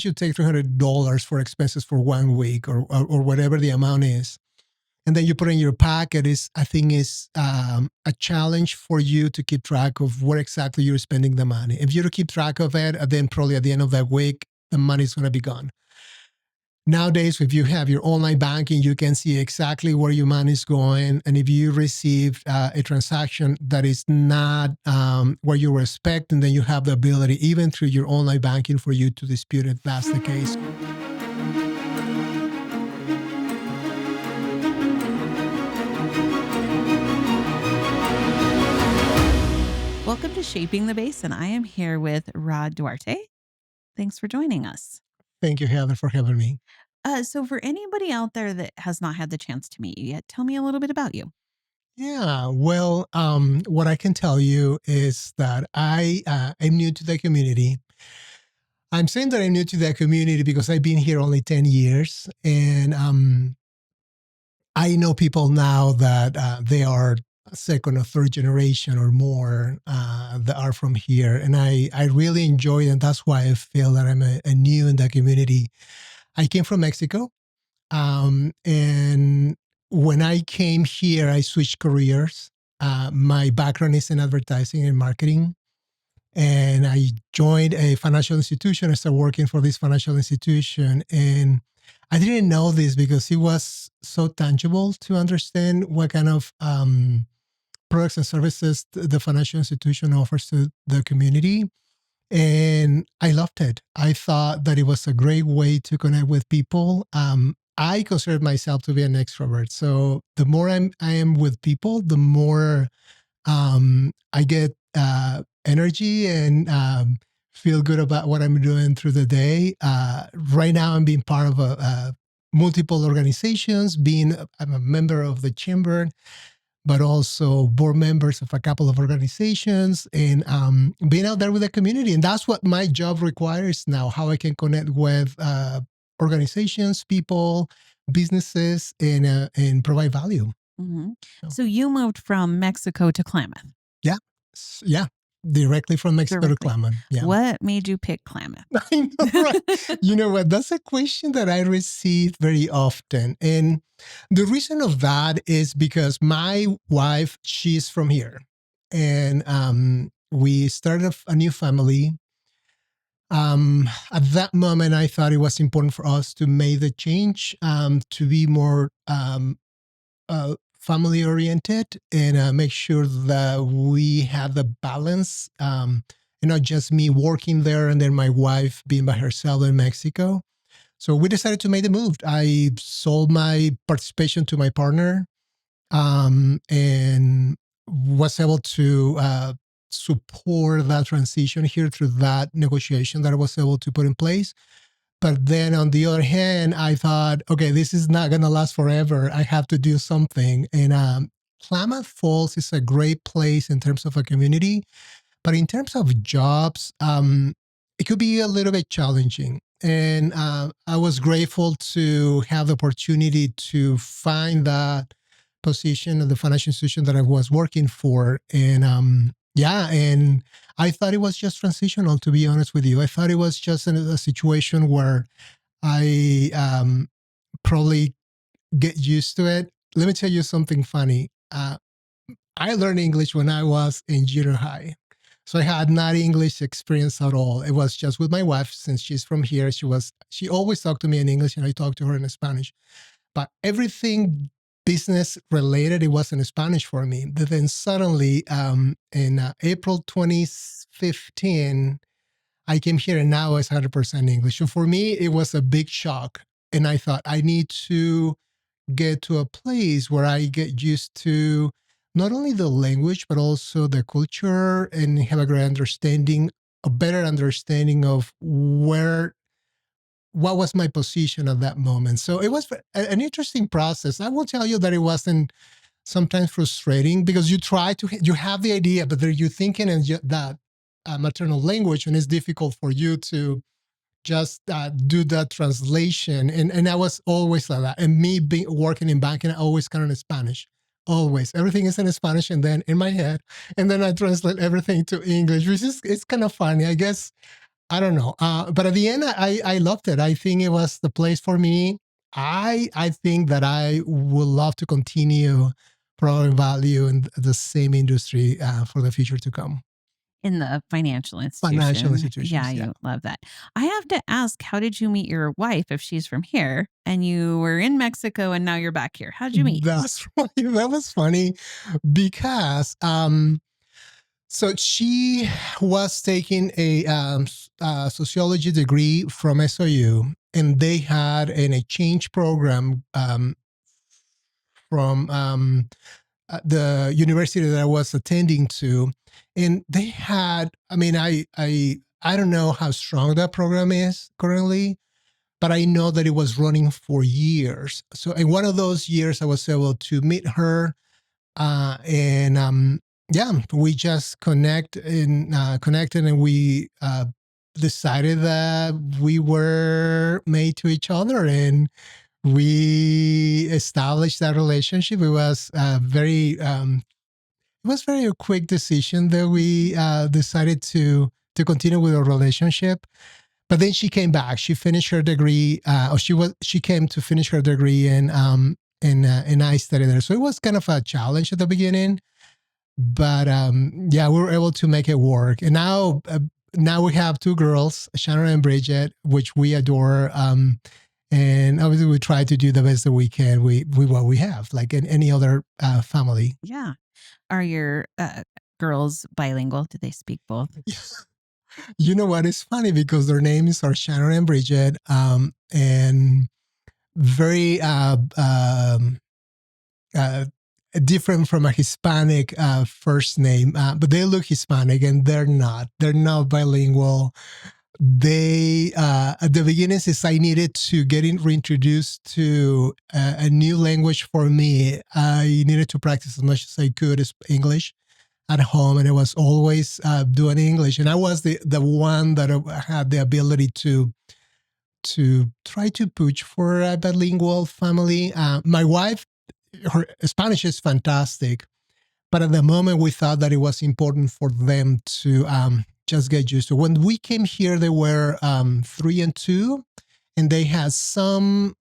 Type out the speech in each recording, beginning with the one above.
you take $300 for expenses for 1 week or whatever the amount is, and then you put in your pocket, I think is a challenge for you to keep track of where exactly you're spending the money. If you don't keep track of it, then probably at the end of that week, the money's going to be gone. Nowadays, if you have your online banking, you can see exactly where your money is going. And if you receive a transaction that is not what you were expecting, then you have the ability, even through your online banking, for you to dispute it if that's the case. Welcome to Shaping the Basin. I am here with Rod Duarte. Thanks for joining us. Thank you, Heather, for having me. So for anybody out there that has not had the chance to meet you yet, tell me a little bit about you. Yeah, well, what I can tell you is that I am new to the community. I'm saying that I'm new to the community because I've been here only 10 years. And I know people now that they are second or third generation or more that are from here. And I really enjoy it. And that's why I feel that I'm a new in the community. I came from Mexico. And when I came here, I switched careers. My background is in advertising and marketing. And I joined a financial institution. I started working for this financial institution. And I didn't know this because it was so tangible to understand what kind of products and services the financial institution offers to the community. And I loved it. I thought that it was a great way to connect with people. I consider myself to be an extrovert. So the more I am with people, the more I get energy and feel good about what I'm doing through the day. Right now, I'm being part of multiple organizations, I'm a member of the chamber, but also board members of a couple of organizations, and being out there with the community. And that's what my job requires now, how I can connect with organizations, people, businesses, and provide value. Mm-hmm. So you moved from Mexico to Klamath. Yeah. Directly from Mexico to Klamath. Yeah. What made you pick Klamath? I know, right? You know what? That's a question that I receive very often. And the reason of that is because my wife, she's from here. And we started a new family. At that moment, I thought it was important for us to make the change to be more family oriented and make sure that we have the balance, and not just me working there and then my wife being by herself in Mexico. So we decided to make the move. I sold my participation to my partner, and was able to support that transition here through that negotiation that I was able to put in place. But then on the other hand, I thought, okay, this is not going to last forever. I have to do something. And Klamath Falls is a great place in terms of a community. But in terms of jobs, it could be a little bit challenging. And I was grateful to have the opportunity to find that position at the financial institution that I was working for. And and I thought it was just transitional, to be honest with you. I thought it was just a situation where I probably get used to it. Let me tell you something funny. I learned English when I was in junior high. So I had not English experience at all. It was just with my wife, since she's from here. She always talked to me in English and I talked to her in Spanish. But everything business related, it was in Spanish for me. But then suddenly, in April 2015, I came here and now it's 100% English. So for me, it was a big shock. And I thought I need to get to a place where I get used to not only the language, but also the culture, and have a better understanding of what was my position at that moment. So it was an interesting process. I will tell you that it wasn't sometimes frustrating because you have the idea, but you're thinking in that maternal language, and it's difficult for you to just do that translation. And I was always like that. And me working in banking, I always kind of in Spanish. Always. Everything is in Spanish and then in my head. And then I translate everything to English, which is it's kind of funny. I guess I don't know. But at the end, I loved it. I think it was the place for me. I think that I would love to continue providing value in the same industry for the future to come. In the financial Financial institution. Yeah, institutions, yeah. you love that. I have to ask, how did you meet your wife if she's from here and you were in Mexico and now you're back here? How'd you meet? That's funny. That was funny because so she was taking a sociology degree from SOU, and they had an exchange program from the university that I was attending to, and they had. I mean, I don't know how strong that program is currently, but I know that it was running for years. So in one of those years, I was able to meet her, and yeah, we just connected, and we decided that we were made to each other, and we established that relationship. It was very a quick decision that we decided to continue with our relationship. But then she came back. She finished her degree, or she came to finish her degree, and I studied there. So it was kind of a challenge at the beginning, but yeah, we were able to make it work. And now we have two girls, Shannon and Bridget, which we adore. And obviously, we try to do the best that we can. We what we have, like in any other family. Yeah. Are your girls bilingual? Do they speak both? You know what? It's funny because their names are Shannon and Bridget, and very different from a Hispanic first name, but they look Hispanic and they're not. They're not bilingual. They at the beginning, since I needed to get reintroduced to a new language for me, I needed to practice as much as I could as English at home, and it was always doing English. And I was the one that had the ability to try to push for a bilingual family. My wife, her Spanish is fantastic, but at the moment we thought that it was important for them to just get used to. When we came here, they were 3 and 2, and they had some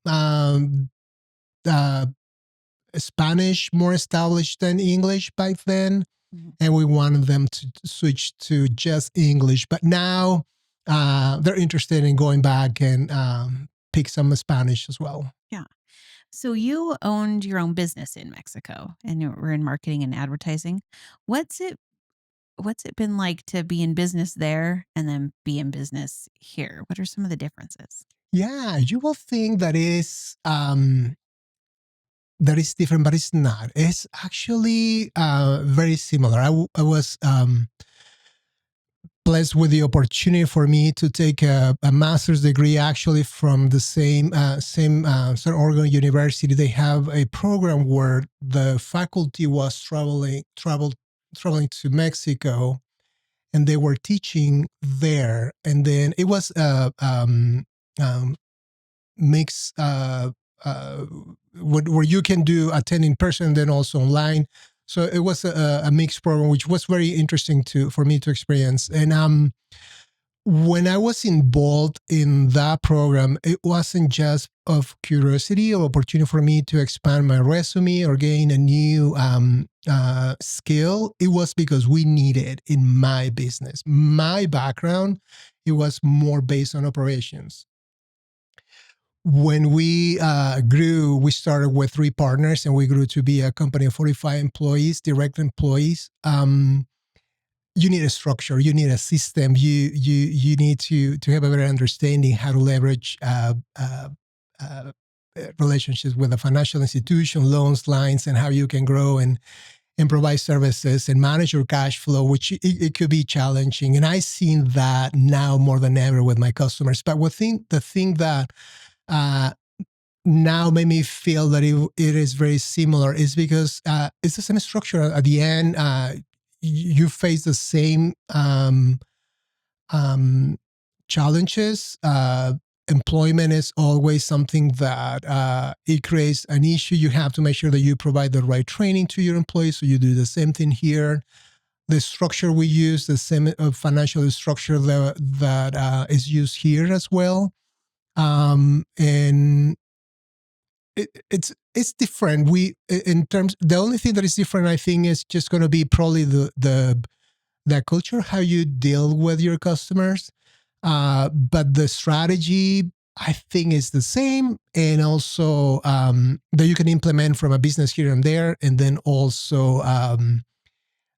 Spanish more established than English back then. And we wanted them to switch to just English. But now they're interested in going back and pick some Spanish as well. Yeah. So you owned your own business in Mexico and you were in marketing and advertising. What's it been like to be in business there and then be in business here? What are some of the differences? Yeah, you will think that is different, but it's not. It's actually very similar. I was blessed with the opportunity for me to take a master's degree actually from the same St. Oregon University. They have a program where the faculty was traveling to Mexico, and they were teaching there. And then it was mix where you can do attend in person, then also online. So it was a mixed program, which was very interesting for me to experience. And when I was involved in that program, it wasn't just of curiosity or opportunity for me to expand my resume or gain a new skill. It was because we needed in my business. My background, it was more based on operations. When we grew, we started with 3 partners, and we grew to be a company of 45 employees, direct employees. You need a structure, you need a system, you need to have a better understanding how to leverage relationships with a financial institution, loans, lines, and how you can grow and provide services and manage your cash flow, which it could be challenging. And I've seen that now more than ever with my customers. But the thing that now made me feel that it is very similar is because it's the same structure. At the end, you face the same challenges. Employment is always something that it creates an issue. You have to make sure that you provide the right training to your employees. So you do the same thing here. the structure we use, the same financial structure that is used here as well. And it's different. In terms, the only thing that is different, I think, is just going to be probably the culture, how you deal with your customers. But the strategy, I think, is the same, and also that you can implement from a business here and there, and then also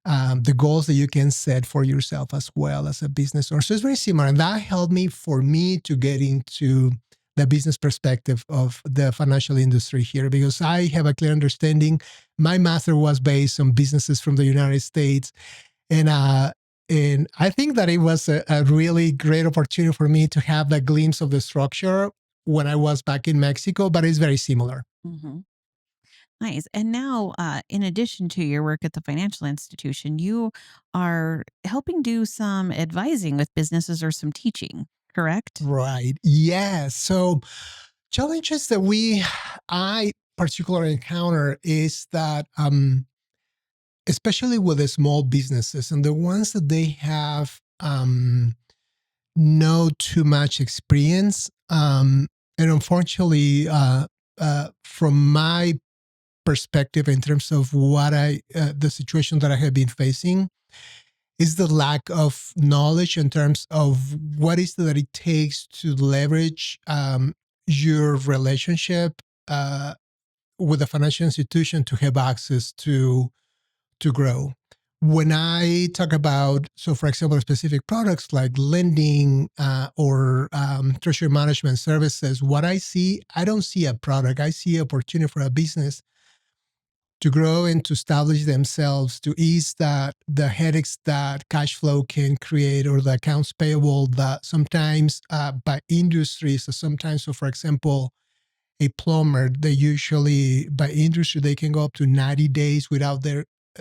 the goals that you can set for yourself as well as a business owner. So it's very similar, and that helped me to get into the business perspective of the financial industry here, because I have a clear understanding. My master was based on businesses from the United States, and I think that it was a really great opportunity for me to have that glimpse of the structure when I was back in Mexico, but it's very similar. Hmm. Nice. And now, in addition to your work at the financial institution, you are helping do some advising with businesses or some teaching, correct? Right. Yes. So challenges that I particularly encounter is that, especially with the small businesses and the ones that they have no too much experience, and unfortunately, from my perspective, in terms of the situation that I have been facing, is the lack of knowledge in terms of what is that it takes to leverage your relationship with a financial institution to have access to grow. When I talk about, so for example, specific products like lending or treasury management services, what I don't see a product. I see opportunity for a business to grow and to establish themselves, to ease the headaches that cash flow can create, or the accounts payable that sometimes by industries, so sometimes, so for example, a plumber, they usually by industry they can go up to 90 days without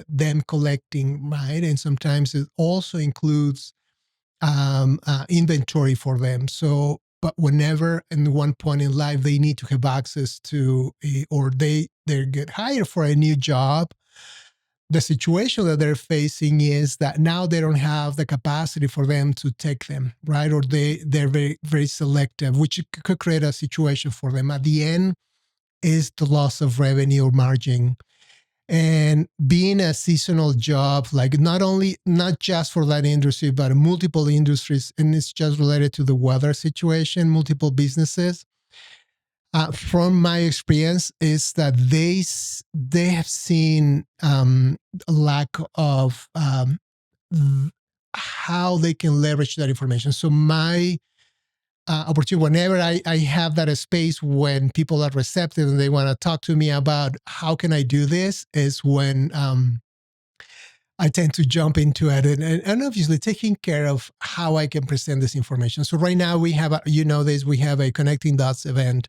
them collecting, right? And sometimes it also includes inventory for them. So, but whenever in one point in life they need to have access to, or they get hired for a new job, the situation that they're facing is that now they don't have the capacity for them to take them, right? Or they're very very selective, which could create a situation for them. At the end, is the loss of revenue or margin. And being a seasonal job, like not just for that industry, but multiple industries, and it's just related to the weather situation, multiple businesses. From my experience, is that they have seen a lack of how they can leverage that information. So my opportunity, whenever I have that space when people are receptive and they want to talk to me about how can I do this, is when I tend to jump into it, and obviously taking care of how I can present this information. So right now we have, we have a Connecting Dots event.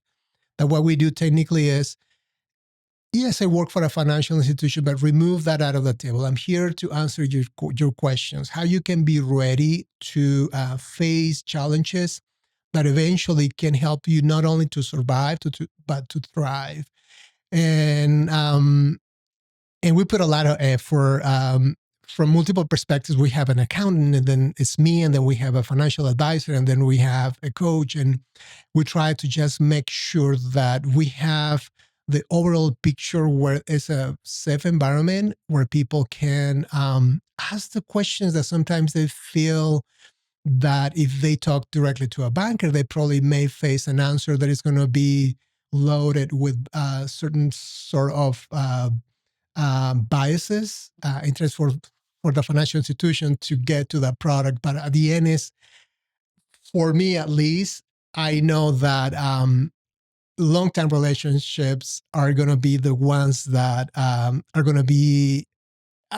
That what we do technically is, yes, I work for a financial institution, but remove that out of the table. I'm here to answer your questions, how you can be ready to face challenges that eventually can help you not only to survive, but to thrive. And we put a lot of effort from multiple perspectives. We have an accountant, and then it's me, and then we have a financial advisor, and then we have a coach, and we try to just make sure that we have the overall picture where it's a safe environment where people can ask the questions that sometimes they feel that if they talk directly to a banker, they probably may face an answer that is going to be loaded with certain sort of biases, interest for the financial institution to get to that product. But at the end is, for me at least, I know that long-term relationships are going to be the ones that are going to be,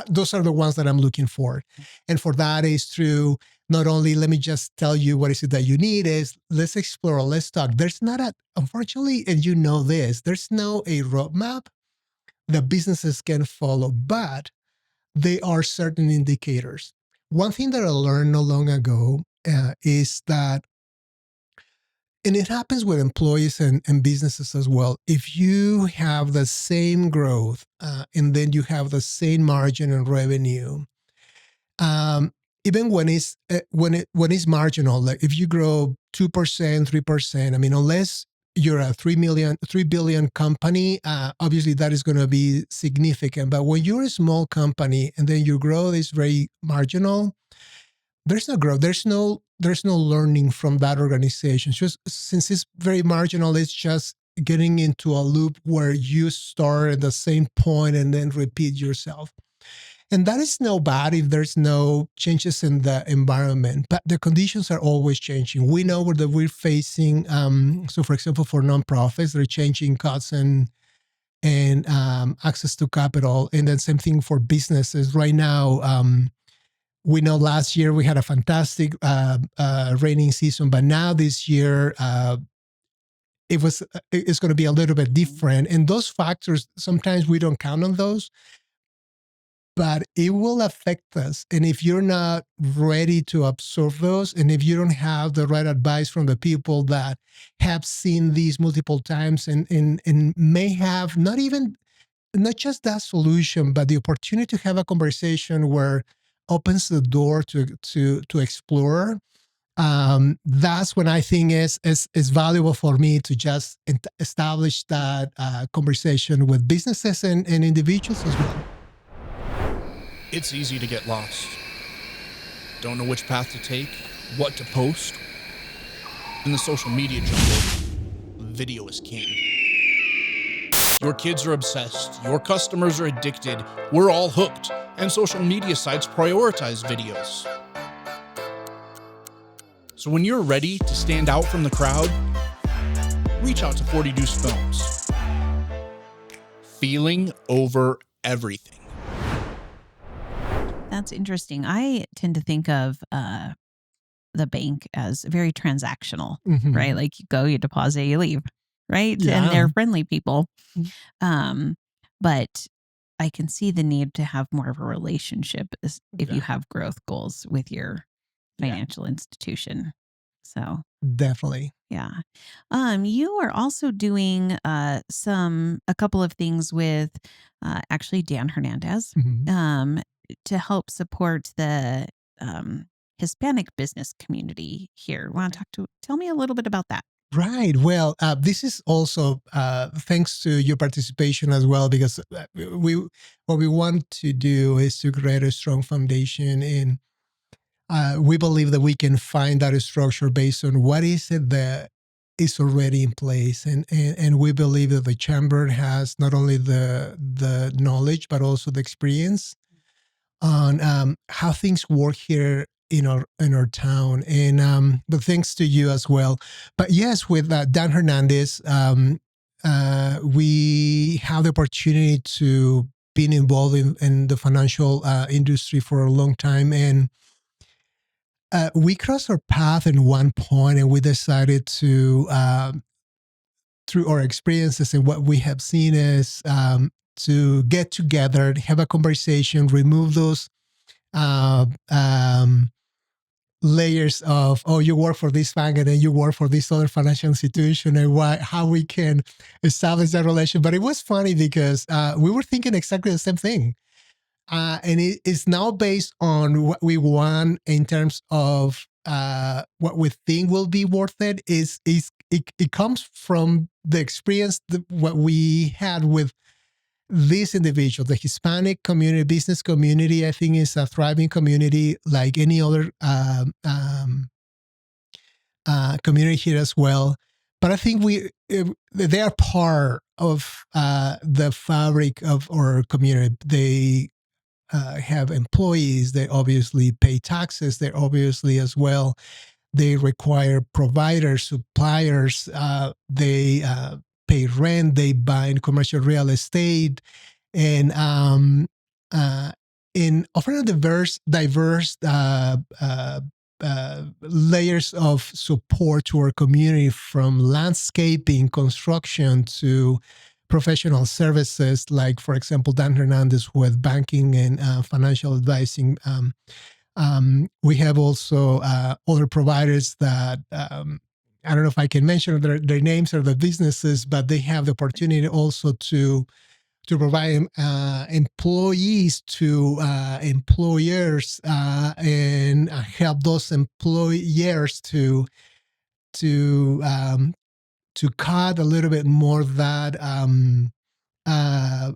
those are the ones that I'm looking for. And for that is through not only, let me just tell you what is it that you need, is let's explore, let's talk. There's not unfortunately, and you know this, there's no a roadmap that businesses can follow, but they are certain indicators. One thing that I learned not long ago is that, and it happens with employees and businesses as well, if you have the same growth and then you have the same margin and revenue, even when it's marginal, like if you grow 2%, 3%, I mean, unless you're a 3 billion company, obviously that is going to be significant. But when you're a small company and then your growth is very marginal, there's no growth. There's no learning from that organization. Just since it's very marginal, it's just getting into a loop where you start at the same point and then repeat yourself. And that is no bad if there's no changes in the environment, but the conditions are always changing. We know that we're facing. So, for example, for nonprofits, they're changing costs and access to capital, and then same thing for businesses. Right now, we know last year we had a fantastic raining season, but now this year it's going to be a little bit different. And those factors, sometimes we don't count on those, but it will affect us. And if you're not ready to absorb those, and if you don't have the right advice from the people that have seen these multiple times and may have not just that solution, but the opportunity to have a conversation where opens the door to explore, that's when I think is valuable for me to just establish that conversation with businesses and individuals as well. It's easy to get lost. Don't know which path to take, what to post. In the social media jungle, video is king. Your kids are obsessed, your customers are addicted, we're all hooked, and social media sites prioritize videos. So when you're ready to stand out from the crowd, reach out to 40 Deuce Films. Feeling over everything. That's interesting. I tend to think of the bank as very transactional, right? Like you go, you deposit, you leave, right? Yeah. And they're friendly people. But I can see the need to have more of a relationship if you have growth goals with your financial institution. So definitely. Yeah. You are also doing a couple of things with actually Dan Hernandez to help support the Hispanic business community here. Want to tell me a little bit about that? Right. Well, this is also thanks to your participation as well, because what we want to do is to create a strong foundation in. We believe that we can find that structure based on what is it that is already in place, and we believe that the chamber has not only the knowledge but also the experience on how things work here in our town, and but thanks to you as well. But yes, with Dan Hernandez, we have the opportunity to be involved in the financial industry for a long time, and we crossed our path in one point, and we decided to, through our experiences and what we have seen, is to get together, have a conversation, remove those layers of, oh, you work for this bank and then you work for this other financial institution, and how we can establish that relation. But it was funny because we were thinking exactly the same thing. And it is now based on what we want in terms of what we think will be worth it. It comes from the experience what we had with this individual. The Hispanic community, business community, I think, is a thriving community like any other community here as well. But I think they are part of the fabric of our community. They have employees, they obviously pay taxes, they obviously as well, they require providers, suppliers, they pay rent, they buy commercial real estate, and in offering diverse layers of support to our community, from landscaping, construction, to professional services, like, for example, Dan Hernandez with banking and financial advising. We have also other providers that I don't know if I can mention their names or the businesses, but they have the opportunity also to provide employees to employers and help those employers to cut a little bit more that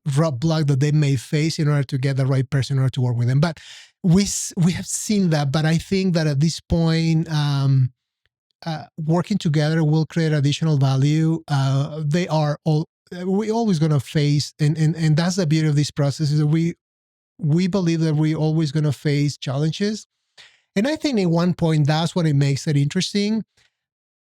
roadblock that they may face in order to get the right person in order to work with them. But we have seen that. But I think that at this point, working together will create additional value. They are all we always going to face, and that's the beauty of this process is that we believe that we always going to face challenges. And I think at one point that's what it makes it interesting.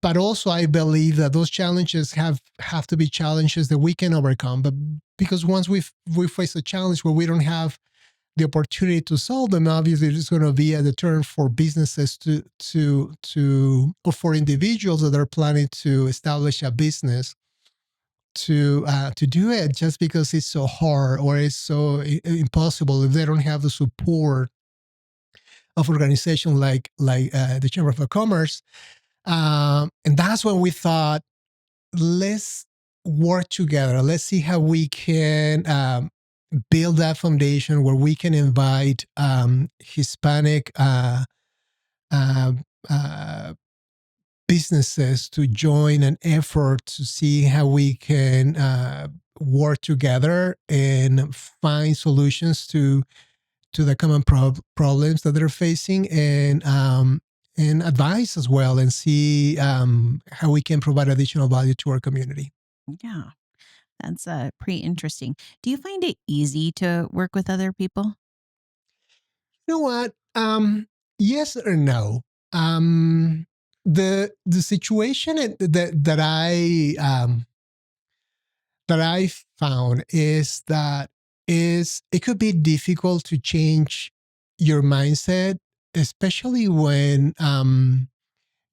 But also I believe that those challenges have to be challenges that we can overcome. But because once we face a challenge where we don't have the opportunity to solve them, obviously it's going to be a deterrent for businesses or for individuals that are planning to establish a business to do it just because it's so hard or it's so impossible if they don't have the support of organizations like the Chamber of Commerce. And that's when we thought, let's work together. Let's see how we can build that foundation where we can invite Hispanic businesses to join an effort to see how we can work together and find solutions to the common problems that they're facing and advice as well, and see how we can provide additional value to our community. Yeah, that's pretty interesting. Do you find it easy to work with other people? You know what? Yes or no. The situation that I found is that it could be difficult to change your mindset, especially when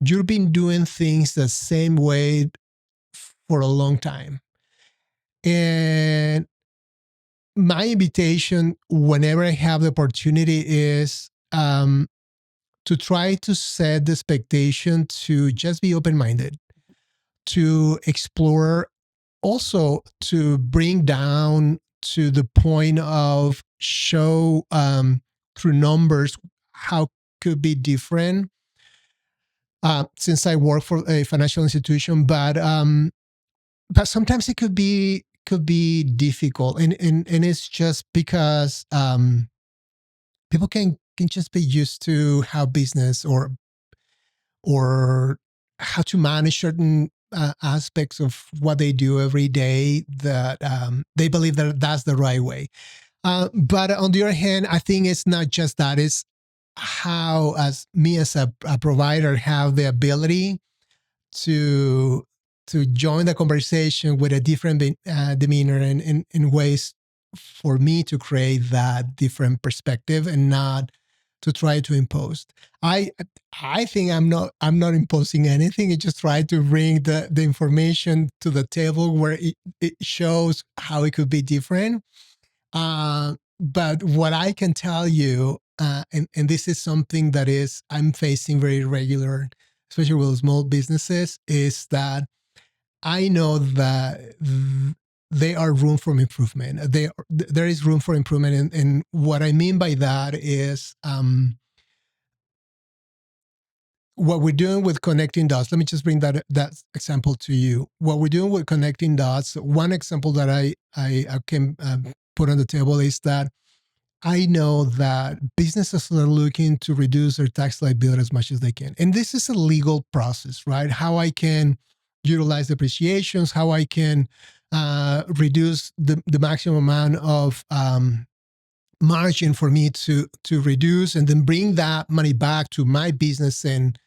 you've been doing things the same way for a long time. And my invitation, whenever I have the opportunity, is to try to set the expectation to just be open-minded, to explore, also to bring down to the point of show through numbers how could be different. Since I work for a financial institution, but sometimes it could be difficult, and it's just because people can just be used to how business or how to manage certain aspects of what they do every day that they believe that that's the right way. But on the other hand, I think it's not just that. It's how, as me as a provider, have the ability to join the conversation with a different demeanor and in ways for me to create that different perspective and not to try to impose. I think I'm not imposing anything. I just try to bring the information to the table where it shows how it could be different. But what I can tell you, and this is something that I'm facing very regular, especially with small businesses, is that I know that there are room for improvement. There is room for improvement. And what I mean by that is what we're doing with connecting dots. Let me just bring that example to you. What we're doing with connecting dots, one example that I can put on the table is that I know that businesses are looking to reduce their tax liability as much as they can. And this is a legal process, right? How I can utilize depreciations, how I can reduce the maximum amount of margin for me to reduce and then bring that money back to my business and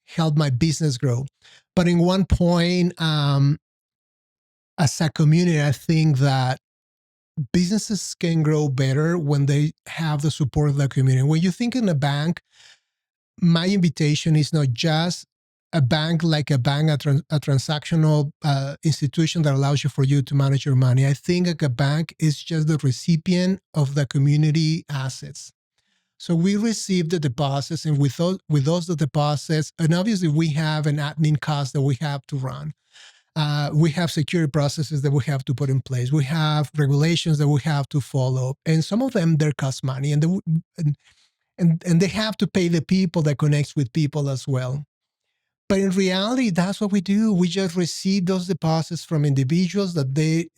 help my business grow. But in one point, as a community, I think that businesses can grow better when they have the support of the community. When you think in a bank, my invitation is not just a bank like a bank, a transactional institution that allows you to manage your money. I think like a bank is just the recipient of the community assets. So we receive the deposits, and with those deposits, and obviously we have an admin cost that we have to run. We have security processes that we have to put in place. We have regulations that we have to follow, and some of them they cost money, and they have to pay the people that connects with people as well. But in reality, that's what we do. We just receive those deposits from individuals that they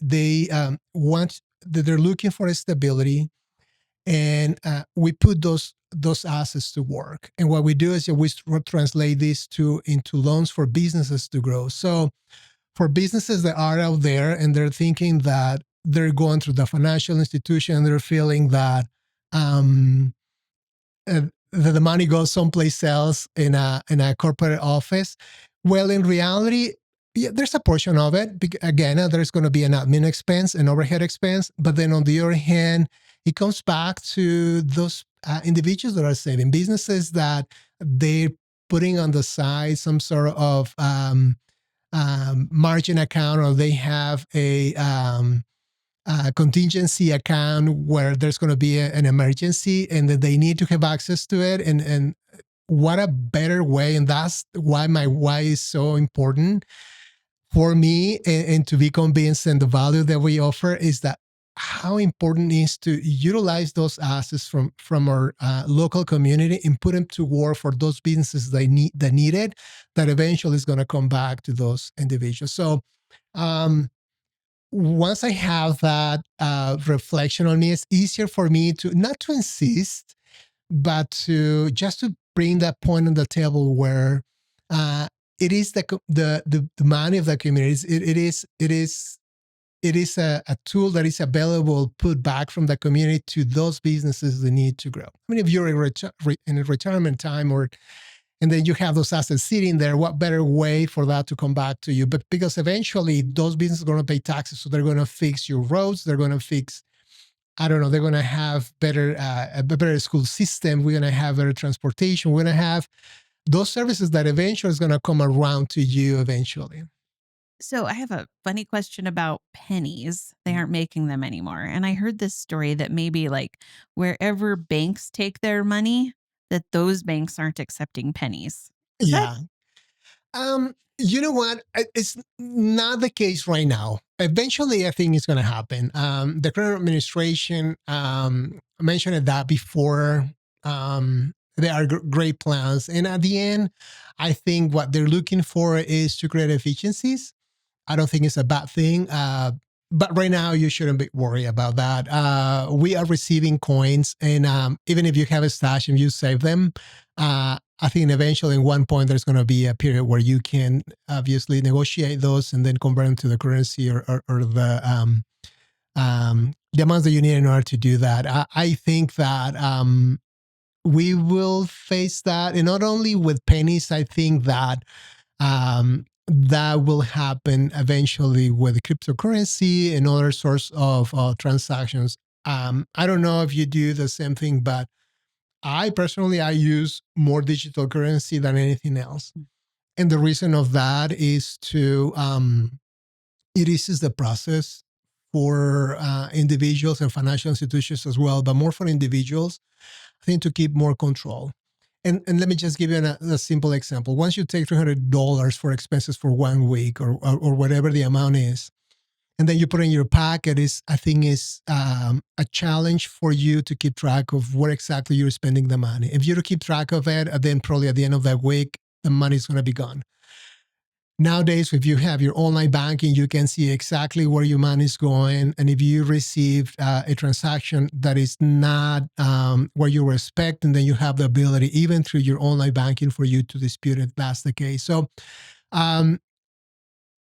want, that they're looking for stability, and we put those assets to work. And what we do is we translate this into loans for businesses to grow. So for businesses that are out there and they're thinking that they're going through the financial institution and they're feeling that that the money goes someplace else in a corporate office. Well, in reality, yeah, there's a portion of it. Again, there's going to be an admin expense, an overhead expense, but then on the other hand, it comes back to those individuals that are saving, businesses that they're putting on the side some sort of margin account, or they have a contingency account where there's going to be an emergency and that they need to have access to it. And what a better way. And that's why my why is so important for me, and to be convinced in the value that we offer, is that how important it is to utilize those assets from our local community and put them to work for those businesses that need it, that eventually is going to come back to those individuals. So once I have that reflection on me, it's easier for me to not to insist, but to just to bring that point on the table where it is the money of the community. It is a tool that is available, put back from the community to those businesses that need to grow. I mean, if you're in a retirement time, and then you have those assets sitting there, what better way for that to come back to you? But because eventually those businesses are going to pay taxes, so they're going to fix your roads, they're going to fix, I don't know, they're going to have a better school system, we're going to have better transportation, we're going to have those services that eventually is going to come around to you eventually. So I have a funny question about pennies. They aren't making them anymore. And I heard this story that maybe like wherever banks take their money, that those banks aren't accepting pennies. Is that Yeah. You know what? It's not the case right now. Eventually, I think it's going to happen. The current administration mentioned that before. There are great plans. And at the end, I think what they're looking for is to create efficiencies. I don't think it's a bad thing. But right now, you shouldn't be worried about that. We are receiving coins, and even if you have a stash and you save them, I think eventually, in one point, there's going to be a period where you can obviously negotiate those and then convert them to the currency or the amounts that you need in order to do that. I think that we will face that, and not only with pennies. I think that that will happen eventually with cryptocurrency and other sorts of transactions. I don't know if you do the same thing, but I personally use more digital currency than anything else, and the reason of that is to it eases the process for individuals and financial institutions as well, but more for individuals. I think to keep more control. And let me just give you a simple example. Once you take $300 for expenses for 1 week or whatever the amount is, and then you put in your pocket, I think is a challenge for you to keep track of where exactly you're spending the money. If you don't keep track of it, then probably at the end of that week, the money's going to be gone. Nowadays, if you have your online banking, you can see exactly where your money is going. And if you received a transaction that is not what you were expecting, then you have the ability, even through your online banking, for you to dispute it. That's the case. So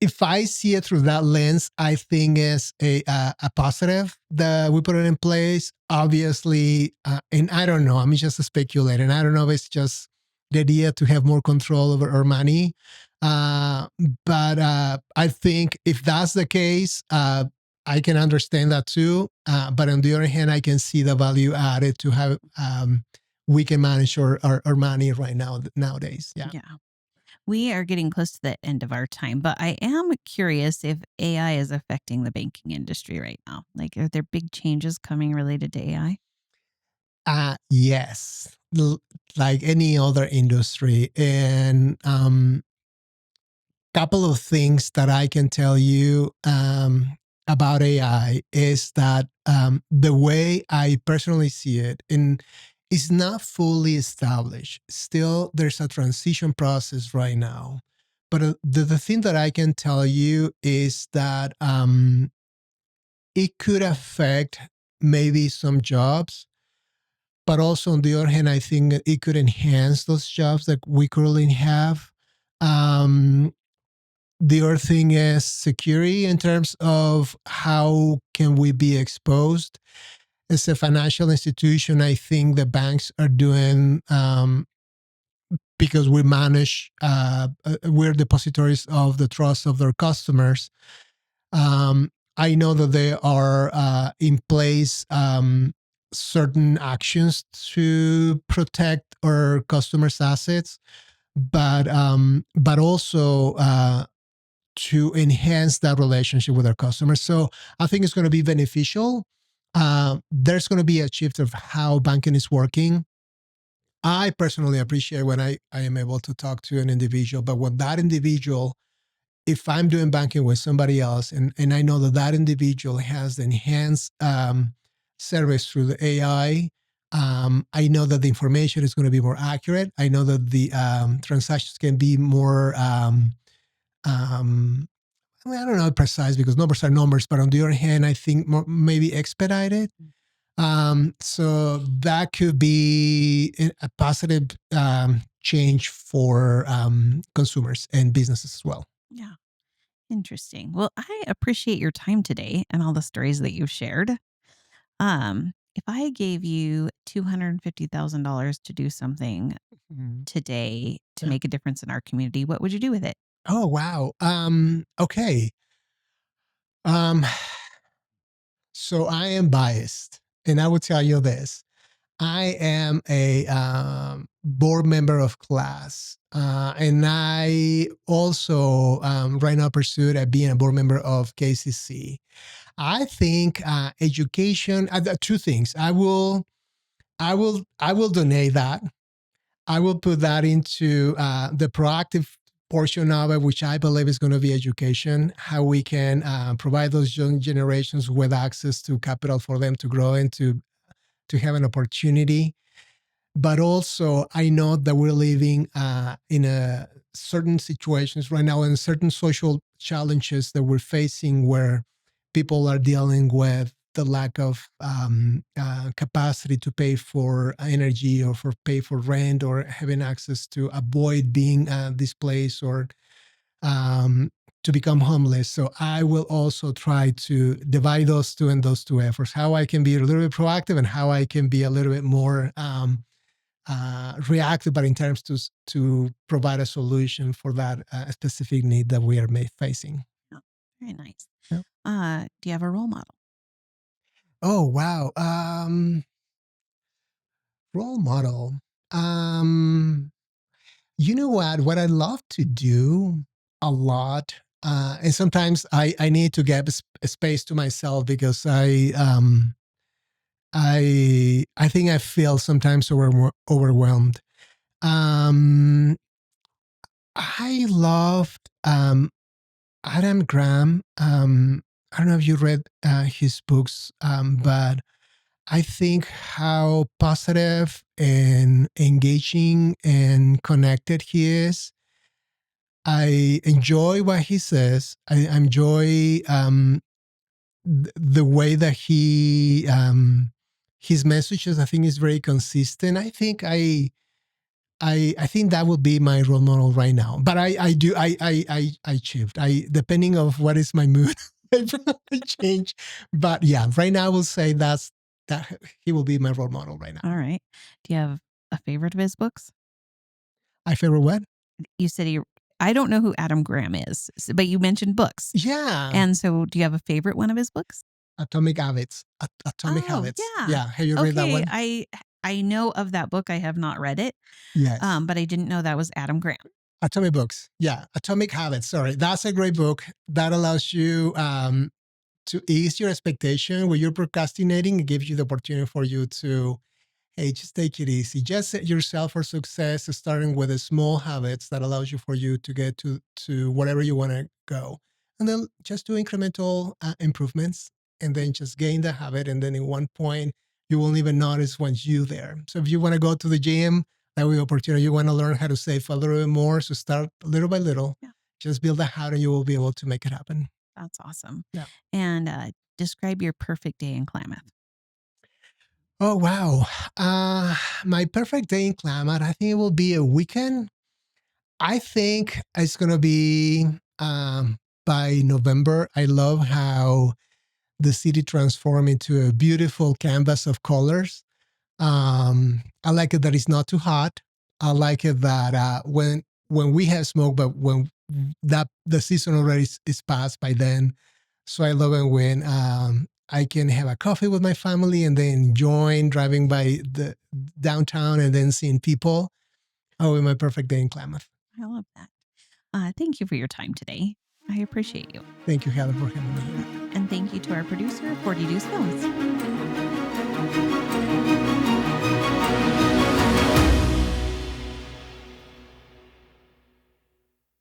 if I see it through that lens, I think it's a positive that we put it in place. Obviously, and I don't know, I'm just speculating. I don't know if it's just the idea to have more control over our money. But I think if that's the case, I can understand that too. But on the other hand, I can see the value added to have we can manage our money right now nowadays. Yeah. Yeah. We are getting close to the end of our time, but I am curious if AI is affecting the banking industry right now. Like, are there big changes coming related to AI? Yes, like any other industry. And couple of things that I can tell you about AI is that the way I personally see it, and it's not fully established. Still, there's a transition process right now. But the thing that I can tell you is that it could affect maybe some jobs, but also on the other hand, I think it could enhance those jobs that we currently have. Um, the other thing is security in terms of how can we be exposed. As a financial institution, I think the banks are doing because we manage, we're depositories of the trust of their customers. I know that there are in place certain actions to protect our customers' assets, but also to enhance that relationship with our customers. So I think it's going to be beneficial. There's going to be a shift of how banking is working. I personally appreciate when I am able to talk to an individual, but when that individual, if I'm doing banking with somebody else and I know that that individual has the enhanced service through the AI, I know that the information is going to be more accurate. I know that the transactions can be more I mean, I don't know precise because numbers are numbers, but on the other hand, I think maybe expedited. So that could be a positive change for consumers and businesses as well. Yeah. Interesting. Well, I appreciate your time today and all the stories that you've shared. If I gave you $250,000 to do something today to Yeah. make a difference in our community, what would you do with it? Oh wow. Okay. So I am biased, and I will tell you this: I am a board member of class, and I also right now pursued at being a board member of KCC. I think education. Two things. I will donate that. I will put that into the proactive portion of it, which I believe is going to be education, how we can provide those young generations with access to capital for them to grow and to have an opportunity. But also, I know that we're living in a certain situations right now and certain social challenges that we're facing where people are dealing with the lack of capacity to pay for energy or for pay for rent or having access to avoid being displaced or um, to become homeless. So I will also try to divide those two and those two efforts, how I can be a little bit proactive and how I can be a little bit more reactive, but in terms to provide a solution for that specific need that we are facing. Oh, very nice. Yeah. Do you have a role model? Oh wow, role model. You know what? What I love to do a lot, and sometimes I need to give a space to myself because I think I feel sometimes overwhelmed. Um, I loved Adam Graham. I don't know if you read his books, but I think how positive and engaging and connected he is. I enjoy what he says. I enjoy the way that he his messages. I think is very consistent. I think that would be my role model right now. But I shift. I depending of what is my mood, I change. But yeah, right now I will say that he will be my role model right now. All right. Do you have a favorite of his books? I favorite what? You said I don't know who Adam Graham is, but you mentioned books. Yeah, And so do you have a favorite one of his books? Atomic Habits. Atomic Oh, Habits. yeah. Yeah, have you read that Okay. one? I know of that book. I have not read it. Yes. But I didn't know that was Adam Graham. Atomic Books. Yeah, Atomic Habits. Sorry, that's a great book that allows you to ease your expectation when you're procrastinating. It gives you the opportunity for you to hey, just take it easy. Just set yourself for success, starting with the small habits that allows you for you to get to whatever you want to go, and then just do incremental improvements, and then just gain the habit, and then in one point you won't even notice once you're there. So if you want to go to the gym, that will be opportunity. You want to learn how to save a little bit more, so start little by little. Yeah. Just build a habit, and you will be able to make it happen. That's awesome. Yeah. And describe your perfect day in Klamath. Oh wow. My perfect day in Klamath, I think it will be a weekend. I think it's gonna be by November. I love how the city transformed into a beautiful canvas of colors. I like it that it's not too hot. I like it that when we have smoke, but when that the season already is past by then. So I love it when I can have a coffee with my family and then join driving by the downtown and then seeing people. Oh, my perfect day in Klamath. I love that. Thank you for your time today. I appreciate you. Thank you, Heather, for having me here. And thank you to our producer, 40 Deuce Films.